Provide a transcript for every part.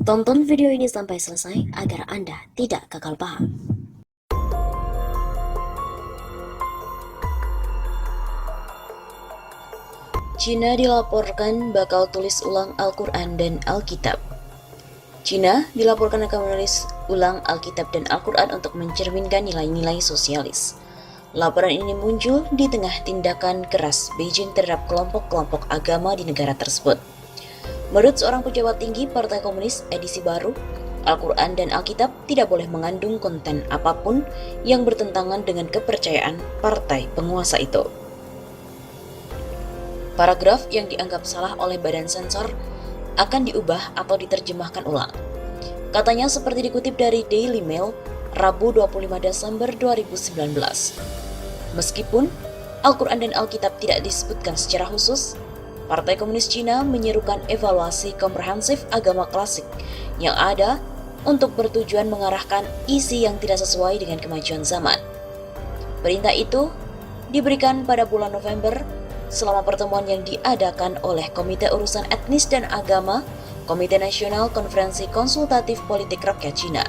Tonton video ini sampai selesai agar Anda tidak gagal paham. Cina dilaporkan bakal tulis ulang Al-Quran dan Alkitab. Cina dilaporkan akan menulis ulang Alkitab dan Al-Quran untuk mencerminkan nilai-nilai sosialis. Laporan ini muncul di tengah tindakan keras Beijing terhadap kelompok-kelompok agama di negara tersebut. Menurut seorang pejabat tinggi Partai Komunis edisi baru, Al-Quran dan Alkitab tidak boleh mengandung konten apapun yang bertentangan dengan kepercayaan partai penguasa itu. Paragraf yang dianggap salah oleh badan sensor akan diubah atau diterjemahkan ulang. Katanya seperti dikutip dari Daily Mail, Rabu 25 Desember 2019. Meskipun Al-Quran dan Alkitab tidak disebutkan secara khusus, Partai Komunis Cina menyerukan evaluasi komprehensif agama klasik yang ada untuk bertujuan mengarahkan isi yang tidak sesuai dengan kemajuan zaman. Perintah itu diberikan pada bulan November selama pertemuan yang diadakan oleh Komite Urusan Etnis dan Agama, Komite Nasional Konferensi Konsultatif Politik Rakyat Cina,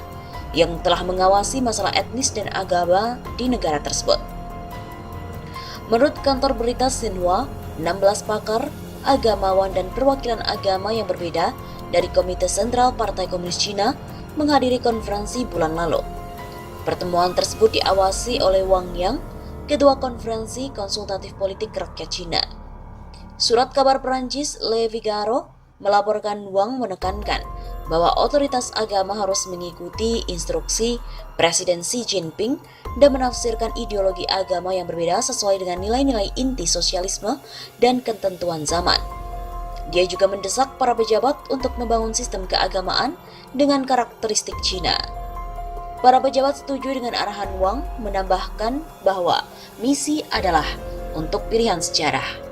yang telah mengawasi masalah etnis dan agama di negara tersebut. Menurut kantor berita Xinhua, 16 pakar, agamawan dan perwakilan agama yang berbeda dari Komite Sentral Partai Komunis Cina menghadiri konferensi bulan lalu. Pertemuan tersebut diawasi oleh Wang Yang, Ketua Konferensi Konsultatif Politik Rakyat Cina. Surat kabar Perancis Le Figaro melaporkan Wang menekankan bahwa otoritas agama harus mengikuti instruksi Presiden Xi Jinping dan menafsirkan ideologi agama yang berbeda sesuai dengan nilai-nilai inti sosialisme dan ketentuan zaman. Dia juga mendesak para pejabat untuk membangun sistem keagamaan dengan karakteristik Cina. Para pejabat setuju dengan arahan Wang, menambahkan bahwa misi adalah untuk pilihan sejarah.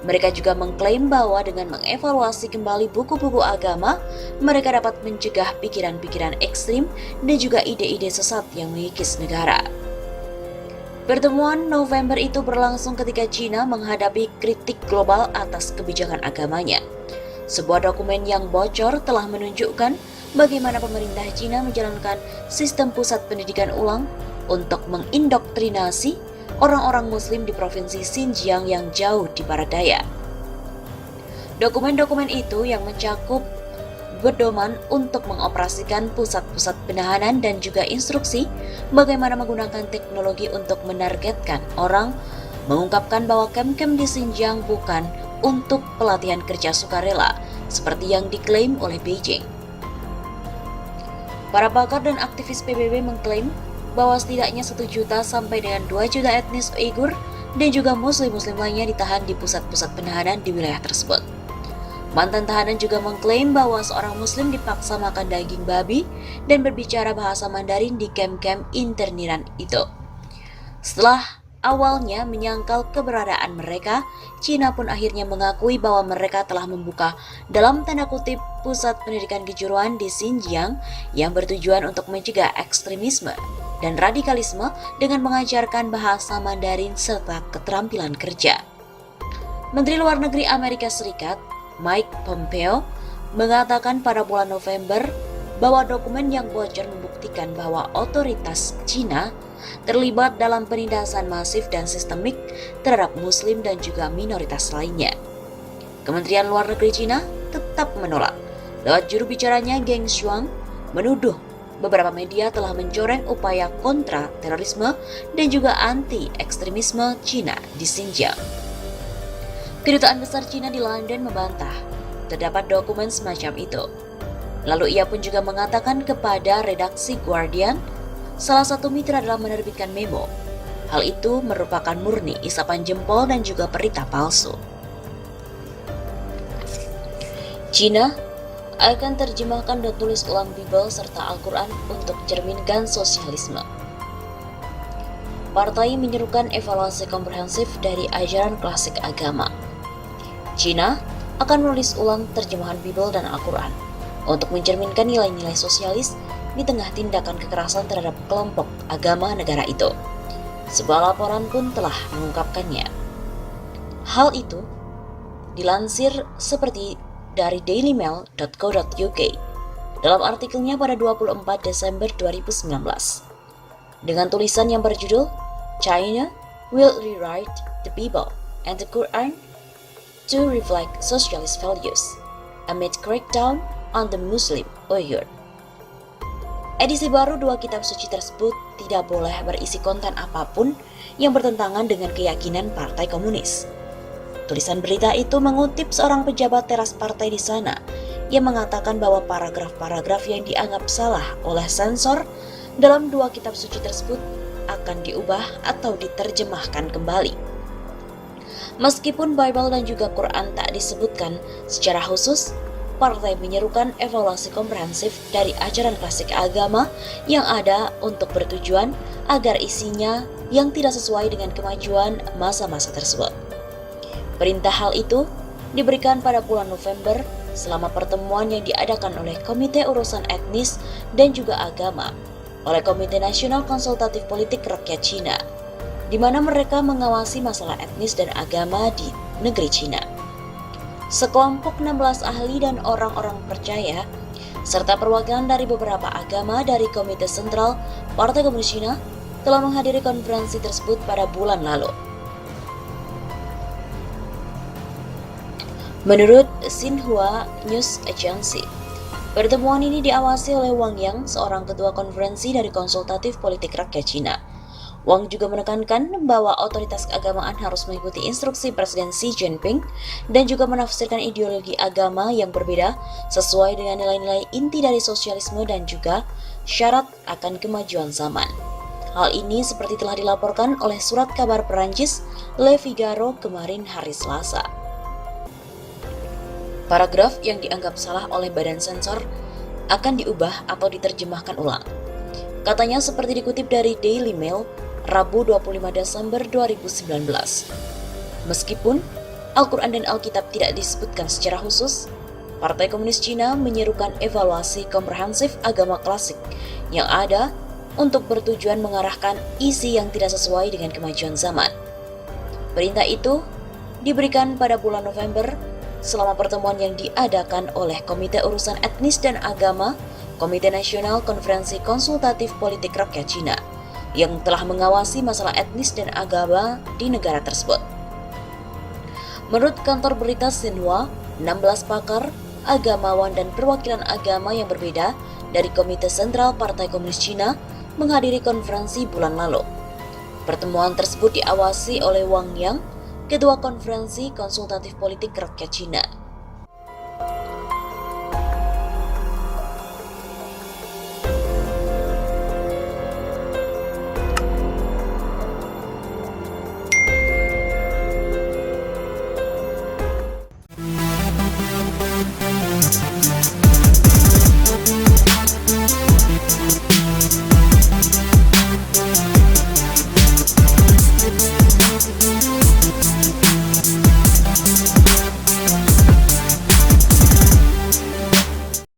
Mereka juga mengklaim bahwa dengan mengevaluasi kembali buku-buku agama, mereka dapat mencegah pikiran-pikiran ekstrim dan juga ide-ide sesat yang mengikis negara. Pertemuan November itu berlangsung ketika Cina menghadapi kritik global atas kebijakan agamanya. Sebuah dokumen yang bocor telah menunjukkan bagaimana pemerintah Cina menjalankan sistem pusat pendidikan ulang untuk mengindoktrinasi orang-orang Muslim di provinsi Xinjiang yang jauh di barat daya. Dokumen-dokumen itu yang mencakup pedoman untuk mengoperasikan pusat-pusat penahanan dan juga instruksi bagaimana menggunakan teknologi untuk menargetkan orang, mengungkapkan bahwa kem-kem di Xinjiang bukan untuk pelatihan kerja sukarela seperti yang diklaim oleh Beijing. Para pakar dan aktivis PBB mengklaim bahwa setidaknya 1 juta sampai dengan 2 juta etnis Uighur dan juga muslim-muslim lainnya ditahan di pusat-pusat penahanan di wilayah tersebut. Mantan tahanan juga mengklaim bahwa seorang muslim dipaksa makan daging babi dan berbicara bahasa Mandarin di kem-kem interniran itu. Setelah awalnya menyangkal keberadaan mereka, Cina pun akhirnya mengakui bahwa mereka telah membuka dalam tanda kutip pusat pendidikan kejuruan di Xinjiang yang bertujuan untuk mencegah ekstremisme dan radikalisme dengan mengajarkan bahasa Mandarin serta keterampilan kerja. Menteri Luar Negeri Amerika Serikat, Mike Pompeo, mengatakan pada bulan November bahwa dokumen yang bocor membuktikan bahwa otoritas Cina terlibat dalam penindasan masif dan sistemik terhadap Muslim dan juga minoritas lainnya. Kementerian Luar Negeri Cina tetap menolak. Lewat juru bicaranya Geng Shuang menuduh beberapa media telah mencoreng upaya kontra terorisme dan juga anti-ekstremisme Cina di Xinjiang. Kedutaan Besar Cina di London membantah terdapat dokumen semacam itu. Lalu ia pun juga mengatakan kepada redaksi Guardian, salah satu mitra dalam menerbitkan memo. Hal itu merupakan murni isapan jempol dan juga berita palsu. Cina akan terjemahkan dan tulis ulang Bible serta Al-Quran untuk cerminkan sosialisme. Partai menyerukan evaluasi komprehensif dari ajaran klasik agama. Cina akan menulis ulang terjemahan Bible dan Al-Quran untuk mencerminkan nilai-nilai sosialis di tengah tindakan kekerasan terhadap kelompok agama negara itu. Sebuah laporan pun telah mengungkapkannya. Hal itu dilansir seperti dari dailymail.co.uk. dalam artikelnya pada 24 Desember 2019. Dengan tulisan yang berjudul China will rewrite the Bible and the Quran to reflect socialist values amid crackdown on the Muslim Uyghur. Edisi baru dua kitab suci tersebut tidak boleh berisi konten apapun yang bertentangan dengan keyakinan Partai Komunis. Tulisan berita itu mengutip seorang pejabat teras partai di sana yang mengatakan bahwa paragraf-paragraf yang dianggap salah oleh sensor dalam dua kitab suci tersebut akan diubah atau diterjemahkan kembali. Meskipun Bible dan juga Quran tak disebutkan secara khusus, partai menyerukan evaluasi komprehensif dari ajaran klasik agama yang ada untuk bertujuan agar isinya yang tidak sesuai dengan kemajuan masa-masa tersebut. Perintah hal itu diberikan pada bulan November selama pertemuan yang diadakan oleh Komite Urusan Etnis dan juga Agama oleh Komite Nasional Konsultatif Politik Rakyat Cina, di mana mereka mengawasi masalah etnis dan agama di negeri Cina. Sekelompok 16 ahli dan orang-orang percaya, serta perwakilan dari beberapa agama dari Komite Sentral Partai Komunis Cina telah menghadiri konferensi tersebut pada bulan lalu. Menurut Xinhua News Agency, pertemuan ini diawasi oleh Wang Yang, seorang ketua konferensi dari Konsultatif Politik Rakyat Cina. Wang juga menekankan bahwa otoritas keagamaan harus mengikuti instruksi Presiden Xi Jinping dan juga menafsirkan ideologi agama yang berbeda sesuai dengan nilai-nilai inti dari sosialisme dan juga syarat akan kemajuan zaman. Hal ini seperti telah dilaporkan oleh surat kabar Perancis Le Figaro kemarin hari Selasa. Paragraf yang dianggap salah oleh badan sensor akan diubah atau diterjemahkan ulang. Katanya seperti dikutip dari Daily Mail, Rabu 25 Desember 2019. Meskipun Al-Quran dan Alkitab tidak disebutkan secara khusus, Partai Komunis Cina menyerukan evaluasi komprehensif agama klasik yang ada untuk bertujuan mengarahkan isi yang tidak sesuai dengan kemajuan zaman. Perintah itu diberikan pada bulan November selama pertemuan yang diadakan oleh Komite Urusan Etnis dan Agama, Komite Nasional Konferensi Konsultatif Politik Rakyat Cina, yang telah mengawasi masalah etnis dan agama di negara tersebut. Menurut kantor berita Xinhua, 16 pakar, agamawan dan perwakilan agama yang berbeda dari Komite Sentral Partai Komunis Cina menghadiri konferensi bulan lalu. Pertemuan tersebut diawasi oleh Wang Yang, Ketua Konferensi Konsultatif Politik Rakyat Cina,